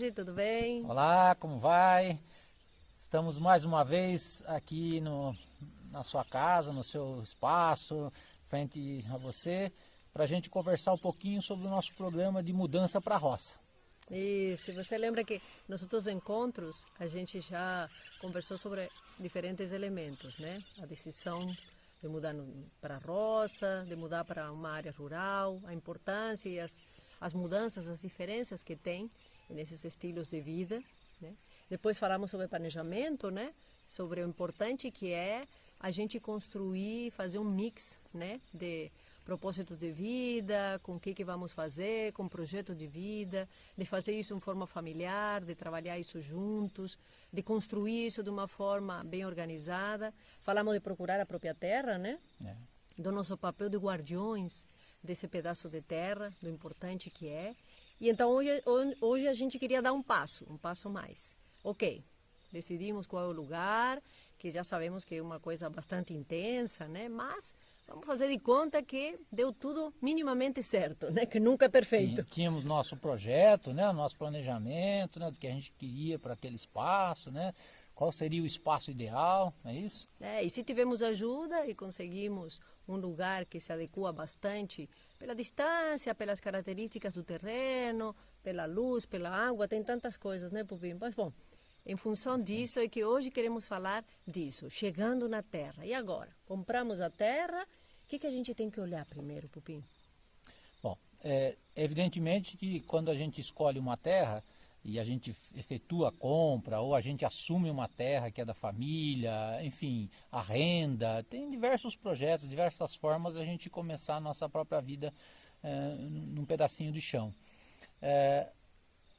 Jorge, tudo bem? Olá, como vai? Estamos mais uma vez aqui na sua casa, no seu espaço, frente a você, para a gente conversar um pouquinho sobre o nosso programa de mudança para a roça. E se você lembra que nos outros encontros a gente já conversou sobre diferentes elementos, né? A decisão de mudar para a roça, de mudar para uma área rural, a importância e as mudanças, as diferenças que tem nesses estilos de vida, né? Depois falamos sobre planejamento, né? Sobre o importante que é a gente construir, fazer um mix, né? De propósito de vida, com o que vamos fazer, com projeto de vida, de fazer isso de forma familiar, de trabalhar isso juntos, de construir isso de uma forma bem organizada. Falamos de procurar a própria terra, né? Do nosso papel de guardiões desse pedaço de terra, do importante que é. E então hoje a gente queria dar um passo mais. Ok, decidimos qual é o lugar, que já sabemos que é uma coisa bastante intensa, né? Mas vamos fazer de conta que deu tudo minimamente certo, né? Que nunca é perfeito. Tínhamos nosso projeto, né? O nosso planejamento, né? Do que a gente queria para aquele espaço, né? Qual seria o espaço ideal, não é isso? E se tivemos ajuda e conseguimos um lugar que se adequa bastante pela distância, pelas características do terreno, pela luz, pela água, tem tantas coisas, né, Pupim? Mas, bom, em função disso é que hoje queremos falar disso, chegando na terra. E agora? Compramos a terra, o que a gente tem que olhar primeiro, Pupim? Bom, evidentemente que quando a gente escolhe uma terra e a gente efetua a compra ou a gente assume uma terra que é da família, enfim, arrenda, tem diversos projetos, diversas formas de a gente começar a nossa própria vida num pedacinho de chão.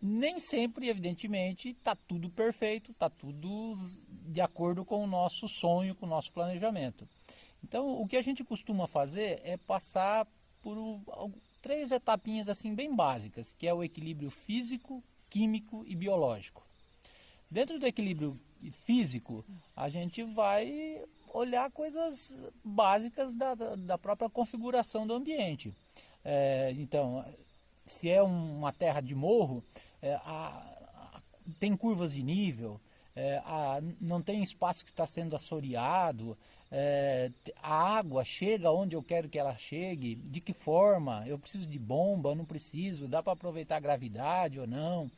Nem sempre, evidentemente, está tudo perfeito, está tudo de acordo com o nosso sonho, com o nosso planejamento. Então, o que a gente costuma fazer é passar por três etapinhas assim bem básicas, que é o equilíbrio físico, químico e biológico. Dentro do equilíbrio físico, a gente vai olhar coisas básicas da própria configuração do ambiente. Então, se é uma terra de morro, tem curvas de nível, não tem espaço que está sendo assoreado, a água chega onde eu quero que ela chegue, de que forma, eu preciso de bomba, não preciso, dá para aproveitar a gravidade ou não,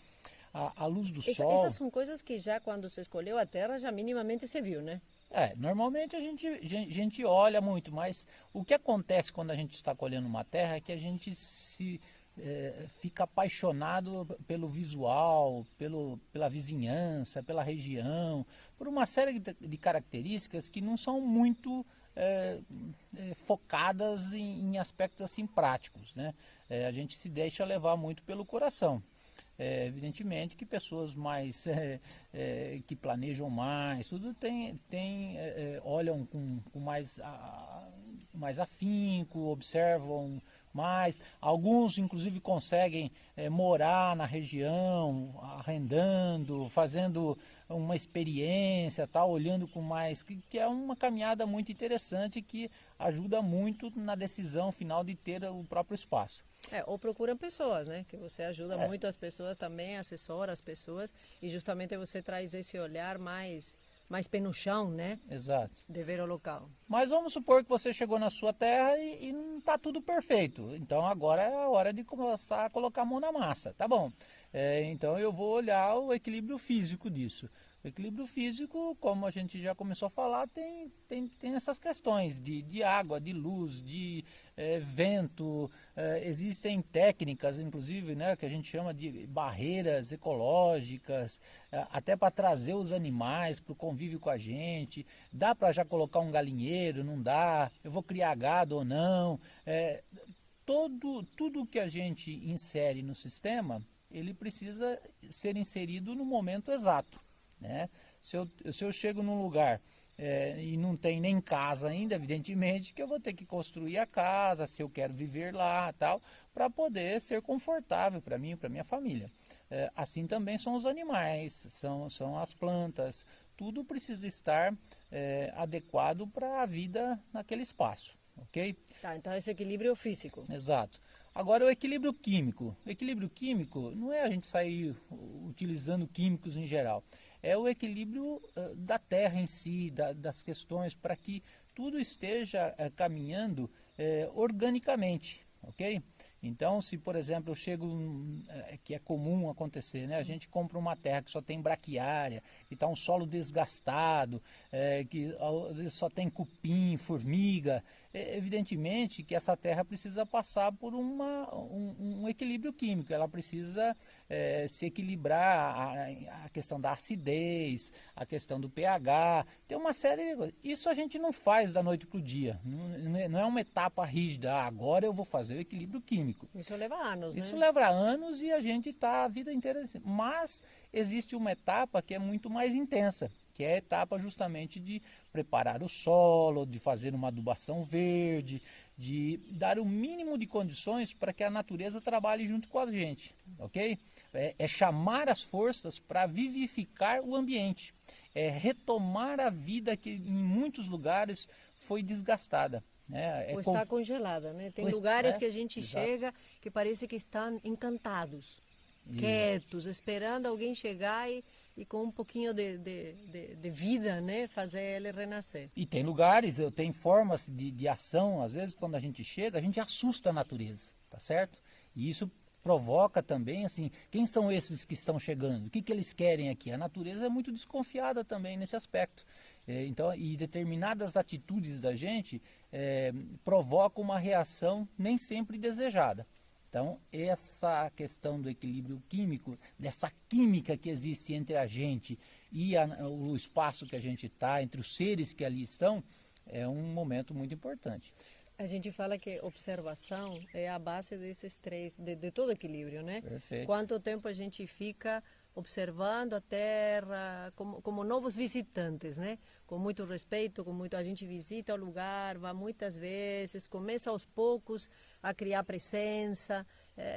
a luz do sol. Essas são coisas que já quando você escolheu a terra já minimamente se viu, né? Normalmente a gente olha muito, mas o que acontece quando a gente está colhendo uma terra é que a gente fica apaixonado pelo visual, pela vizinhança, pela região, por uma série de características que não são muito focadas em aspectos assim práticos, né? A gente se deixa levar muito pelo coração. Evidentemente que pessoas mais que planejam mais, tudo olham com mais afinco, observam mais. Alguns inclusive conseguem morar na região, arrendando, fazendo uma experiência, tá, olhando com mais, que é uma caminhada muito interessante que ajuda muito na decisão final de ter o próprio espaço. Ou procuram pessoas, né? Que você ajuda muito as pessoas também, assessora as pessoas e justamente você traz esse olhar mais pé no chão, né? Exato. De ver o local. Mas vamos supor que você chegou na sua terra e não está tudo perfeito. Então agora é a hora de começar a colocar a mão na massa, tá bom? Então eu vou olhar o equilíbrio físico disso. O equilíbrio físico, como a gente já começou a falar, tem essas questões de água, de luz, de vento. Existem técnicas, inclusive, né, que a gente chama de barreiras ecológicas, até para trazer os animais para o convívio com a gente. Dá para já colocar um galinheiro, não dá? Eu vou criar gado ou não? Tudo que a gente insere no sistema, ele precisa ser inserido no momento exato. Né? Se eu chego num lugar e não tem nem casa ainda, evidentemente que eu vou ter que construir a casa, se eu quero viver lá, tal, para poder ser confortável para mim e para minha família. Assim também são os animais, são as plantas, tudo precisa estar adequado para a vida naquele espaço, ok? Tá, então esse equilíbrio físico. Exato. Agora, o equilíbrio químico. O equilíbrio químico não é a gente sair utilizando químicos em geral. É o equilíbrio da terra em si, das questões, para que tudo esteja caminhando organicamente, ok? Então, se por exemplo eu chego, que é comum acontecer, né? A gente compra uma terra que só tem braquiária, que está um solo desgastado, que só tem cupim, formiga, evidentemente que essa terra precisa passar por um equilíbrio químico, ela precisa se equilibrar a questão da acidez, a questão do pH, tem uma série de coisas. Isso a gente não faz da noite para o dia, não é uma etapa rígida, agora eu vou fazer o equilíbrio químico. Isso leva anos, né? Isso leva anos e a gente está a vida inteira assim. Mas existe uma etapa que é muito mais intensa, que é a etapa justamente de preparar o solo, de fazer uma adubação verde, de dar o mínimo de condições para que a natureza trabalhe junto com a gente, ok? É chamar as forças para vivificar o ambiente, é retomar a vida que em muitos lugares foi desgastada. Ou está congelada, né? Tem lugares que a gente exato. chega que parece que estão encantados, quietos, esperando alguém chegar e com um pouquinho de vida, né? Fazer ele renascer. E tem lugares, tem formas de ação, às vezes quando a gente chega, a gente assusta a natureza, tá certo? E isso provoca também, assim, quem são esses que estão chegando? O que eles querem aqui? A natureza é muito desconfiada também nesse aspecto. Então, e determinadas atitudes da gente provocam uma reação nem sempre desejada. Então, essa questão do equilíbrio químico, dessa química que existe entre a gente e o espaço que a gente está, entre os seres que ali estão, é um momento muito importante. A gente fala que observação é a base desses três, de todo equilíbrio, né? Perfeito. Quanto tempo a gente fica observando a terra como novos visitantes, né? Com muito respeito, a gente visita o lugar, vai muitas vezes, começa aos poucos a criar presença,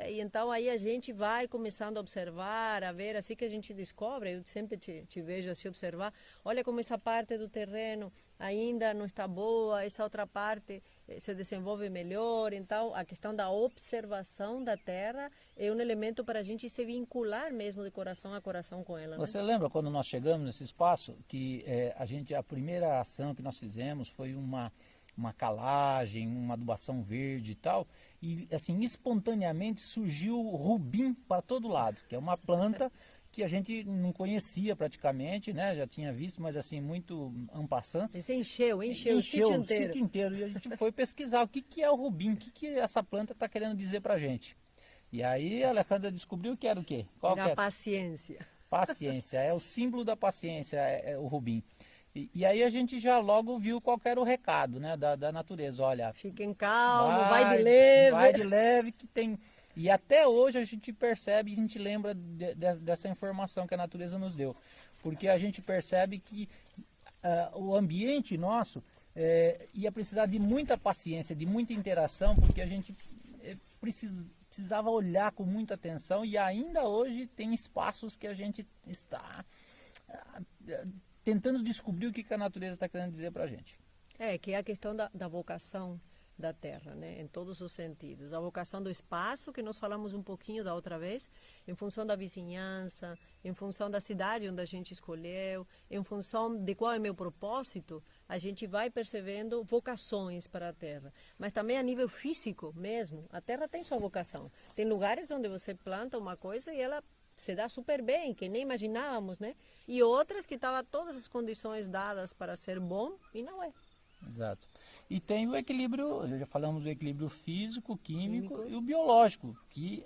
e então aí a gente vai começando a observar, a ver, assim que a gente descobre, eu sempre te vejo assim observar, olha como essa parte do terreno ainda não está boa, essa outra parte se desenvolve melhor. Então, a questão da observação da terra é um elemento para a gente se vincular mesmo de coração a coração com ela. Você lembra quando nós chegamos nesse espaço que a primeira ação que nós fizemos foi uma calagem, uma adubação verde e tal, e assim espontaneamente surgiu rubim para todo lado, que é uma planta que a gente não conhecia praticamente, né? Já tinha visto, mas assim, muito en passant. Você encheu o sítio inteiro. E a gente foi pesquisar o que é o rubim, o que essa planta está querendo dizer para a gente. E aí a Alejandra descobriu que era o quê? Qual era a paciência. Paciência, é o símbolo da paciência, é o rubim. E aí a gente já logo viu qual era o recado, né, da natureza. Olha, fiquem calmos, vai de leve. Vai de leve que tem... E até hoje a gente percebe, a gente lembra dessa informação que a natureza nos deu. Porque a gente percebe que o ambiente nosso ia precisar de muita paciência, de muita interação, porque a gente precisava olhar com muita atenção, e ainda hoje tem espaços que a gente está tentando descobrir o que a natureza está querendo dizer para a gente. Que é a questão da vocação da terra, né? Em todos os sentidos. A vocação do espaço, que nós falamos um pouquinho da outra vez, em função da vizinhança, em função da cidade onde a gente escolheu, em função de qual é meu propósito, a gente vai percebendo vocações para a terra. Mas também a nível físico mesmo, a terra tem sua vocação. Tem lugares onde você planta uma coisa e ela se dá super bem, que nem imaginávamos, né? E outras que estavam todas as condições dadas para ser bom e não é. Exato. E tem o equilíbrio, já falamos do equilíbrio físico, químico e o biológico, que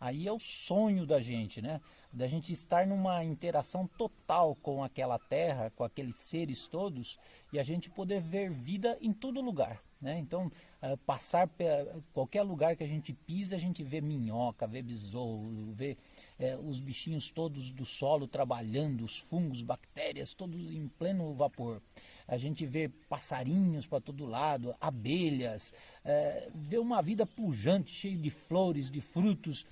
aí é o sonho da gente, né? Da gente estar numa interação total com aquela terra, com aqueles seres todos, e a gente poder ver vida em todo lugar, né? Então, passar qualquer lugar que a gente pisa, a gente vê minhoca, vê besouro, vê os bichinhos todos do solo trabalhando, os fungos, bactérias, todos em pleno vapor. A gente vê passarinhos para todo lado, abelhas, vê uma vida pujante, cheia de flores, de frutos.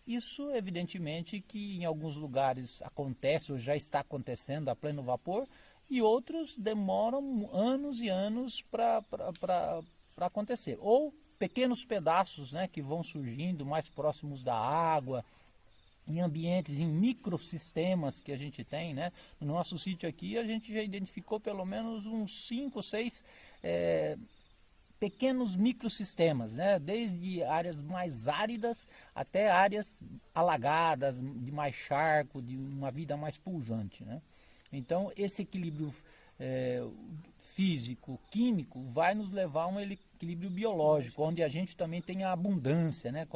Isso, evidentemente, que em alguns lugares acontece ou já está acontecendo a pleno vapor, e outros demoram anos e anos para acontecer. Ou pequenos pedaços, né, que vão surgindo mais próximos da água, em ambientes, em microsistemas que a gente tem, né? No nosso sítio aqui a gente já identificou pelo menos uns 5 ou 6 pequenos microsistemas, né? Desde áreas mais áridas até áreas alagadas, de mais charco, de uma vida mais pujante, né? Então esse equilíbrio físico, químico, vai nos levar a um equilíbrio biológico, onde a gente também tem a abundância, né?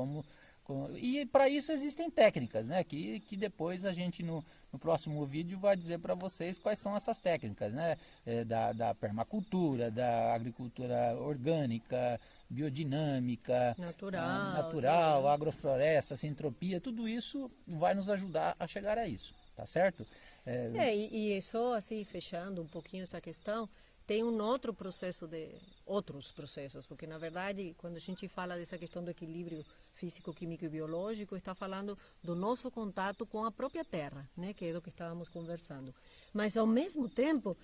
E para isso existem técnicas, né? Que depois a gente no próximo vídeo vai dizer para vocês quais são essas técnicas, né? Da permacultura, da agricultura orgânica, biodinâmica, natural, agrofloresta, sintropia, tudo isso vai nos ajudar a chegar a isso, tá certo? E só assim, fechando um pouquinho essa questão, tem outros processos, porque na verdade, quando a gente fala dessa questão do equilíbrio físico, químico e biológico, está falando do nosso contato com a própria terra, né, que é do que estávamos conversando. Mas ao mesmo tempo,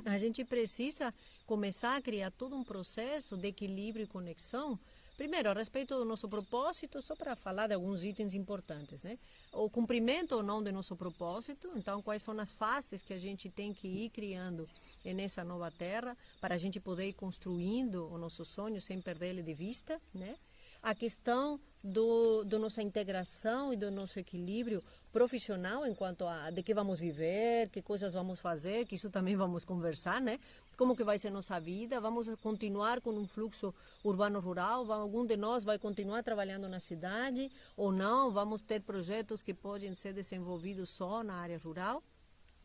a gente precisa começar a criar todo um processo de equilíbrio e conexão. Primeiro, a respeito do nosso propósito, só para falar de alguns itens importantes, né? O cumprimento ou não do nosso propósito, então quais são as fases que a gente tem que ir criando nessa nova terra para a gente poder ir construindo o nosso sonho sem perder ele de vista, né? A questão do nossa integração e do nosso equilíbrio profissional enquanto a de que vamos viver, que coisas vamos fazer, que isso também vamos conversar, né? Como que vai ser nossa vida? Vamos continuar com um fluxo urbano-rural? Algum de nós vai continuar trabalhando na cidade ou não? Vamos ter projetos que podem ser desenvolvidos só na área rural?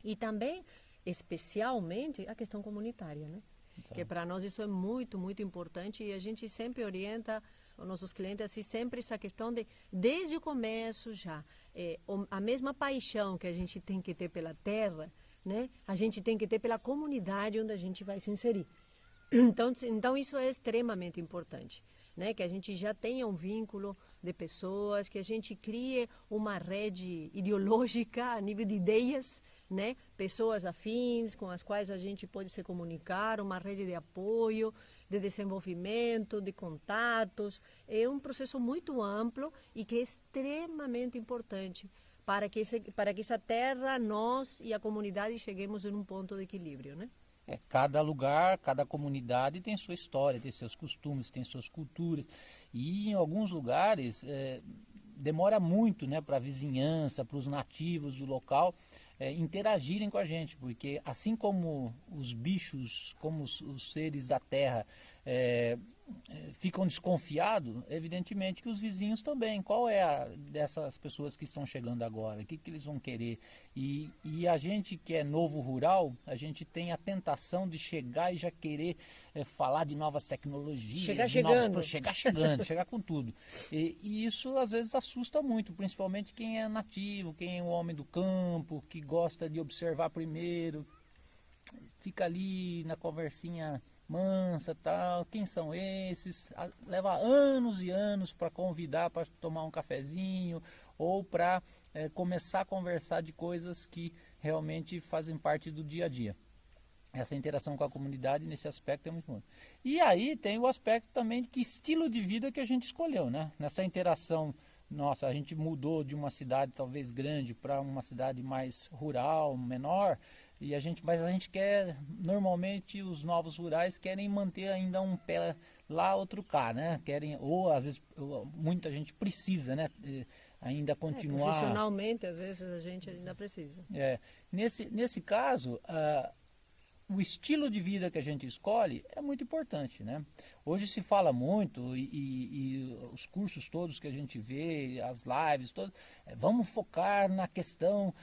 E também, especialmente, a questão comunitária, né? Então. Que para nós isso é muito, muito importante e a gente sempre orienta os nossos clientes assim, sempre essa questão de, desde o começo já, a mesma paixão que a gente tem que ter pela terra, né? A gente tem que ter pela comunidade onde a gente vai se inserir. Então isso é extremamente importante, né? Que a gente já tenha um vínculo de pessoas, que a gente crie uma rede ideológica a nível de ideias, né? Pessoas afins com as quais a gente pode se comunicar, uma rede de apoio, de desenvolvimento, de contatos. É um processo muito amplo e que é extremamente importante para que essa terra, nós e a comunidade cheguemos em um ponto de equilíbrio, né? Cada lugar, cada comunidade tem sua história, tem seus costumes, tem suas culturas. E em alguns lugares demora muito, né, para a vizinhança, para os nativos do local interagirem com a gente, porque assim como os bichos, como os seres da terra ficam desconfiados, evidentemente que os vizinhos também. Qual é a dessas pessoas que estão chegando agora? O que eles vão querer? E a gente que é novo rural, a gente tem a tentação de chegar e já querer falar de novas tecnologias, chegar chegar com tudo. E isso às vezes assusta muito, principalmente quem é nativo, quem é o homem do campo, que gosta de observar primeiro, fica ali na conversinha mansa, tal, quem são esses? Leva anos e anos para convidar para tomar um cafezinho ou para começar a conversar de coisas que realmente fazem parte do dia a dia. Essa interação com a comunidade nesse aspecto é muito bom. E aí tem o aspecto também de que estilo de vida que a gente escolheu, né? Nessa interação, nossa, a gente mudou de uma cidade talvez grande para uma cidade mais rural, menor. Mas a gente quer, normalmente os novos rurais querem manter ainda um pé lá, outro cá, né? Querem, ou às vezes muita gente precisa, né? Ainda continuar. Profissionalmente, às vezes a gente ainda precisa. Nesse caso, o estilo de vida que a gente escolhe é muito importante, né? Hoje se fala muito e os cursos todos que a gente vê, as lives todas, vamos focar na questão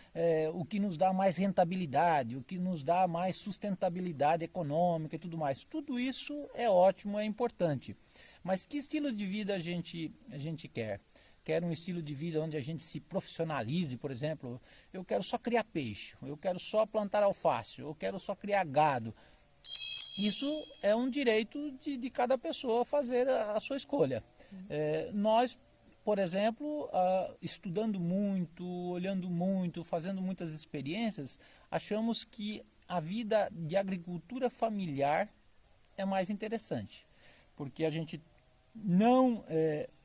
o que nos dá mais rentabilidade, o que nos dá mais sustentabilidade econômica e tudo mais. Tudo isso é ótimo, é importante. Mas que estilo de vida a gente quer? Quero um estilo de vida onde a gente se profissionalize, por exemplo, eu quero só criar peixe, eu quero só plantar alface, eu quero só criar gado. Isso é um direito de cada pessoa fazer a sua escolha. Nós, por exemplo, estudando muito, olhando muito, fazendo muitas experiências, achamos que a vida de agricultura familiar é mais interessante, porque a gente não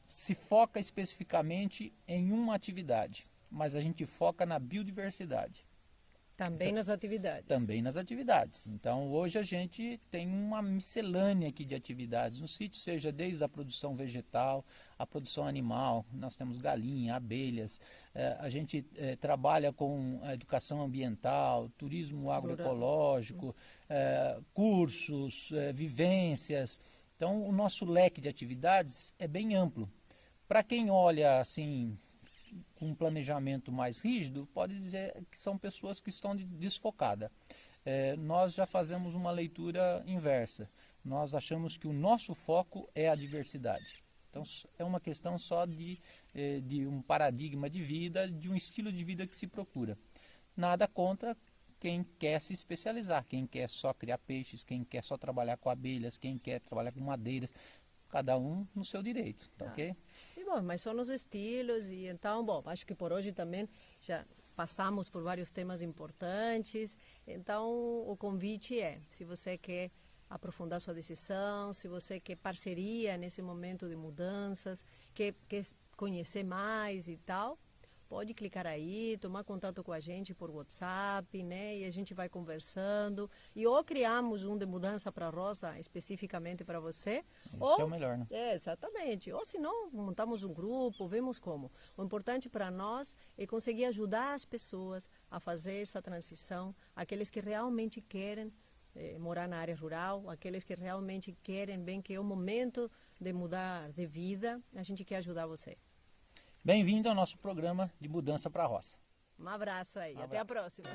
se foca especificamente em uma atividade, mas a gente foca na biodiversidade. Também nas atividades. Também nas atividades. Então, hoje a gente tem uma miscelânea aqui de atividades no sítio, seja desde a produção vegetal, a produção animal, nós temos galinha, abelhas, a gente trabalha com a educação ambiental, turismo agroecológico, cursos, vivências. Então, o nosso leque de atividades é bem amplo. Para quem olha assim, com um planejamento mais rígido, pode dizer que são pessoas que estão desfocadas. Nós já fazemos uma leitura inversa. Nós achamos que o nosso foco é a diversidade. Então, é uma questão só de um paradigma de vida, de um estilo de vida que se procura. Nada contra quem quer se especializar, quem quer só criar peixes, quem quer só trabalhar com abelhas, quem quer trabalhar com madeiras. Cada um no seu direito, tá ok? E bom, mas são os estilos e então, bom, acho que por hoje também já passamos por vários temas importantes. Então, o convite é, se você quer aprofundar sua decisão, se você quer parceria nesse momento de mudanças, quer conhecer mais e tal, pode clicar aí, tomar contato com a gente por WhatsApp, né? E a gente vai conversando. E ou criamos um de mudança para a roça especificamente para você. Isso é o melhor, né? Exatamente. Ou se não, montamos um grupo, vemos como. O importante para nós é conseguir ajudar as pessoas a fazer essa transição, aqueles que realmente querem morar na área rural, aqueles que realmente querem, bem que é o momento de mudar de vida, a gente quer ajudar você. Bem-vindo ao nosso programa de Mudança para a Roça. Um abraço aí. Até a próxima.